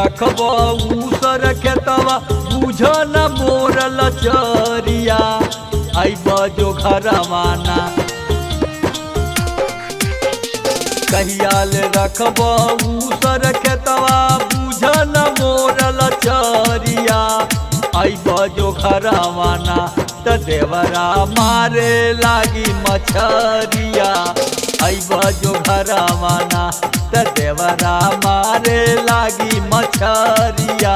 रखब उसर खेतवा बुझ न मोर लचरिया आइब जो घरवाना। कहिया ले रखब उसर खेतवा बुझ न मोर लचरिया आइब जो घरवाना। त देवरा मारे लागी मछरिया आइब जो घरवाना। त देवरा मारे लागी मछरिया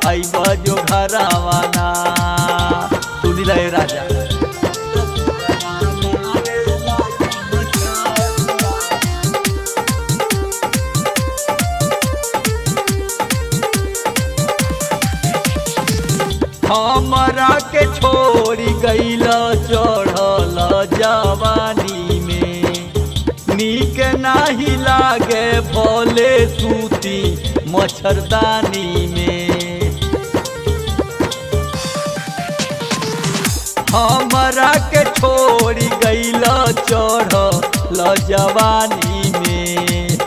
आइब जो घरवाना। सुनी रहे राजा हमरा के छोड़ी गईल चढ़ल जवानी में नीक नाही लागे भोले सूती मच्छरदानी में। हमरा के छोड़ी गईल चढ़ल जवानी में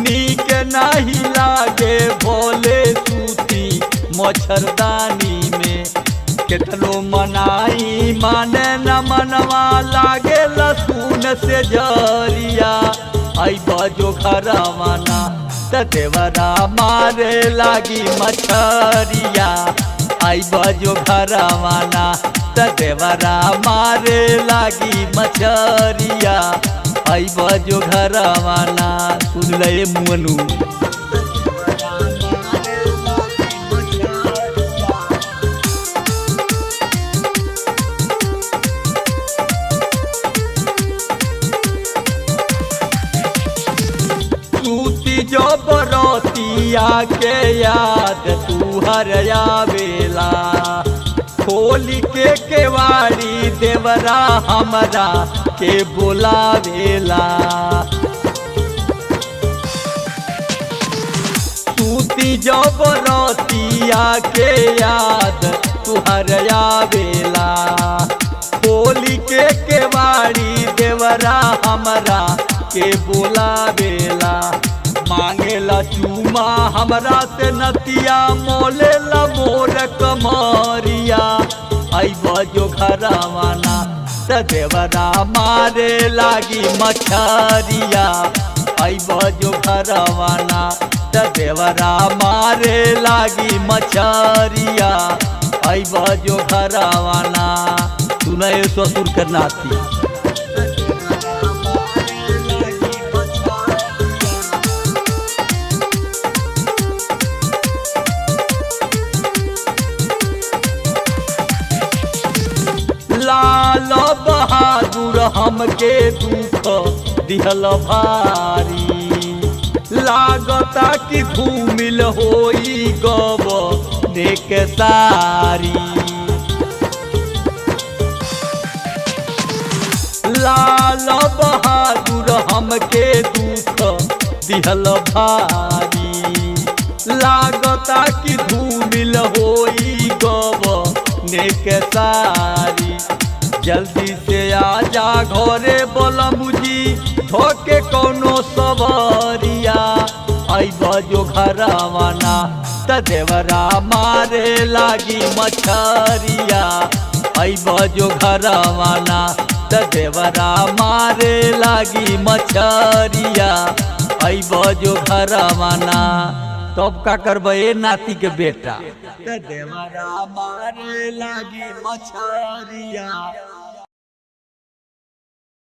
नीक नाही लागे भोले सूती मच्छरदानी में। केतनो मनाई माने न मनवा लागे लसून से जरिया आइब जो घरवाना। त देवरा मारे लागी मछरिया आइब जो घरवाना। त देवरा मारे लागी मछरिया आइब जो घरवाना। सुन ले मुअनु जो बरतिया के याद तू हरया बेला खोली के केवाड़ी देवरा हमरा के बोलावेला। सूती जो बरतिया के याद तू हरया बेला खोली के केवाड़ी देवरा हमरा के बोलावेला। मांगेला चूमा हमरा से नतिया मोलेला मोर कमरिया आइब जो घरवाना। त देवरा मारे लागी मछरिया आइब जो घरवाना। त देवरा मारे लागी मछरिया आइब जो घरवाना। सुनए ससुर के नाती लाल बहादुर हमके दुख दिहल भारी लागता कि घूमिल होई गब देख सारी। लाल बहादुर हमके दुख दिहल भारी लागता कि घूमिल होई गब देख सारी। जल्दी से आजा घरे बोलमुजी धोके कोनो सवरिया आइब जो घरवाना। त देवरा मारे लागी मछरिया आइब जो घरवाना। त देवरा मारे लागी मछरिया आइब जो घरवाना। तब का करबे नाती के बेटा। त देवरा मारे लागी मछरिया